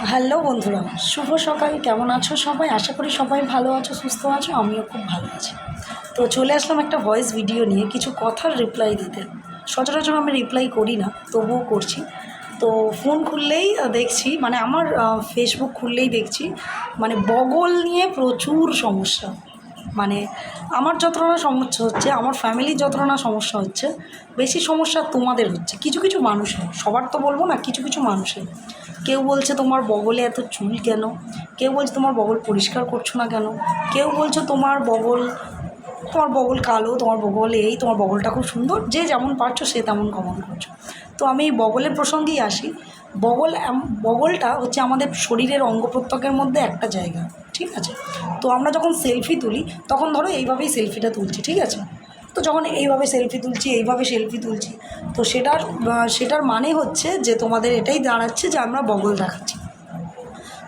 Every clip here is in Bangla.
হ্যালো বন্ধুরা, শুভ সকাল। কেমন আছো সবাই? আশা করি সবাই ভালো আছো, সুস্থ আছো। আমিও খুব ভালো আছি। তো চলে আসলাম একটা ভয়েস ভিডিও নিয়ে কিছু কথার রিপ্লাই দিতে। সচরাচর আমি রিপ্লাই করি না, তবুও করছি। তো ফোন খুললেই দেখছি, মানে আমার ফেসবুক খুললেই দেখছি মানে বগল নিয়ে প্রচুর সমস্যা। মানে আমার যতটা না সমস্যা হচ্ছে, আমার ফ্যামিলির যতটা না সমস্যা হচ্ছে, বেশি সমস্যা তোমাদের হচ্ছে। কিছু কিছু মানুষের, সবার তো বলবো না, কিছু কিছু মানুষের। কেউ বলছে তোমার বগলে এত চুল কেন, কেউ বলছে তোমার বগল পরিষ্কার করছো না কেন, কেউ বলছে তোমার বগল কালো, তোমার বগল এই, তোমার বগলটা খুব সুন্দর। যে যেমন পারছো সে তেমন কমেন্ট করছো। তো আমি এই বগলের প্রসঙ্গেই আসি। বগলটা হচ্ছে আমাদের শরীরের অঙ্গ প্রত্যঙ্গের মধ্যে একটা জায়গা, ঠিক আছে? তো আমরা যখন সেলফি তুলি তখন ধরো এইভাবেই সেলফিটা তুলছি, ঠিক আছে? তো যখন এইভাবে সেলফি তুলছি, তো সেটার মানে হচ্ছে যে তোমাদের এটাই দাঁড়াচ্ছে যে আমরা বগল দেখাচ্ছি।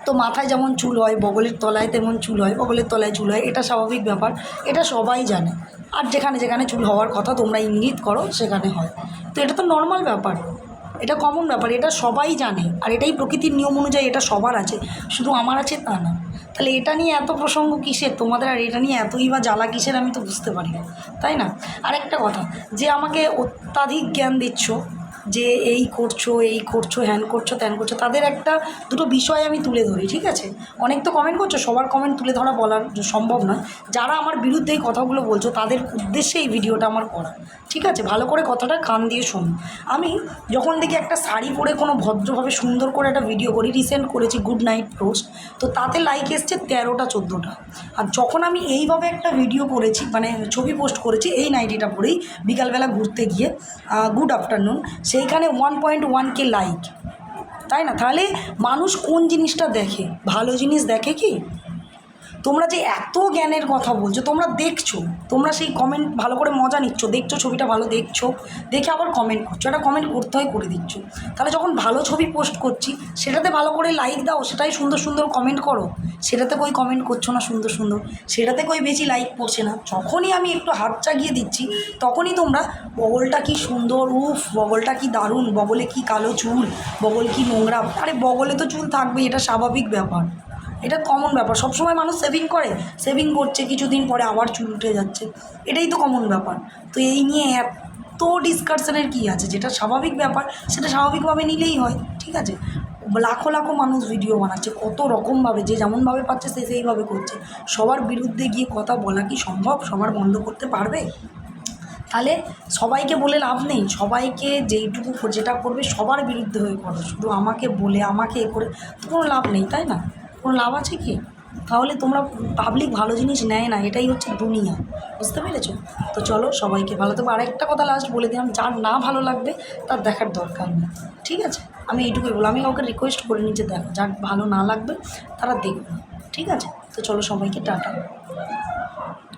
তো মাথায় যেমন চুল হয়, বগলের তলায় তেমন চুল হয়, বগলের তলায় চুল হয়, এটা স্বাভাবিক ব্যাপার, এটা সবাই জানে। আর যেখানে যেখানে চুল হওয়ার কথা তোমরা ইঙ্গিত করো সেখানে হয়। তো এটা তো নর্মাল ব্যাপার, এটা কমন ব্যাপার, এটা সবাই জানে। আর এটাই প্রকৃতির নিয়ম অনুযায়ী এটা সবার আছে, শুধু আমার আছে তা না। তাহলে এটা নিয়ে এত প্রসঙ্গ কিসের তোমাদের, আর এটা নিয়ে এতই বা জ্বালা কিসের, আমি তো বুঝতে পারি না, তাই না? আরেকটা কথা, যে আমাকে অত্যাধিক জ্ঞান দিচ্ছ, যে এই করছো হ্যান করছো ত্যান করছো, তাদের একটা দুটো বিষয় আমি তুলে ধরি, ঠিক আছে? অনেক তো কমেন্ট করছো, সবার কমেন্ট তুলে ধরা বলার সম্ভব নয়। যারা আমার বিরুদ্ধে এই কথাগুলো বলছো তাদের উদ্দেশ্যে এই ভিডিওটা আমার করা, ঠিক আছে? ভালো করে কথাটা কান দিয়ে শোনো। আমি যখন দেখি একটা শাড়ি পরে কোনো ভদ্রভাবে সুন্দর করে একটা ভিডিও করি, রিসেন্ট করেছি গুড নাইট পোস্ট, তো তাতে লাইক এসছে 13টা 14টা। আর যখন আমি এইভাবে একটা ভিডিও করেছি, মানে ছবি পোস্ট করেছি এই নাইটিটা পরেই বিকালবেলা ঘুরতে গিয়ে, গুড আফটারনুন, সেইখানে 1.1K লাইক, তাই না? তাহলে মানুষ কোন জিনিসটা দেখে? ভালো জিনিস দেখে কি? তোমরা যে এত জ্ঞানের কথা বলছো, তোমরা দেখছো, তোমরা সেই কমেন্ট ভালো করে মজা নিচ্ছ, দেখছো ছবিটা ভালো, দেখছো, দেখে আবার কমেন্ট করছো, একটা কমেন্ট করতে হয় করে দিচ্ছ। তাহলে যখন ভালো ছবি পোস্ট করছি সেটাতে ভালো করে লাইক দাও, সেটাই সুন্দর সুন্দর কমেন্ট করো। সেটাতে কই কমেন্ট করছো না সুন্দর সুন্দর, সেটাতে কই বেশি লাইক পড়ছে না। যখনই আমি একটু হাত চাগিয়ে দিচ্ছি তখনই তোমরা বগলটা কি সুন্দর, উফ বগলটা কি দারুণ, বগলে কি কালো চুল, বগল কি নোংরা। আরে বগলে তো চুল থাকবেই, এটা স্বাভাবিক ব্যাপার, এটা কমন ব্যাপার। সবসময় মানুষ সেভিং করছে, কিছুদিন পরে আবার চুল উঠে যাচ্ছে, এটাই তো কমন ব্যাপার। তো এই নিয়ে এত ডিসকাশনের কী আছে? যেটা স্বাভাবিক ব্যাপার সেটা স্বাভাবিকভাবে নিলেই হয়, ঠিক আছে? লাখো লাখো মানুষ ভিডিও বানাচ্ছে কত রকমভাবে, যে যেমনভাবে পাচ্ছে সে সেইভাবে করছে। সবার বিরুদ্ধে গিয়ে কথা বলা কি সম্ভব? সবার বন্ধ করতে পারবে? তাহলে সবাইকে বলে লাভ নেই। সবাইকে যেটা করবে সবার বিরুদ্ধে হয়ে করো, শুধু আমাকে বলে আমাকে এ করে তো কোনো লাভ নেই, তাই না? কোনো লাভ আছে কি? তাহলে তোমরা, পাবলিক ভালো জিনিস নেয় না, এটাই হচ্ছে দুনিয়া, বুঝতে পেরেছো? তো চলো, সবাইকে ভালো থাকবে। আরেকটা কথা লাস্ট বলে দিলাম, যার না ভালো লাগবে তার দেখার দরকার নেই, ঠিক আছে? আমি এইটুকুই বলবো, আমি কাউকে রিকোয়েস্ট করিনি যে দেখো, যার ভালো না লাগবে তারা দেখবে, ঠিক আছে? তো চলো, সবাইকে টাটা।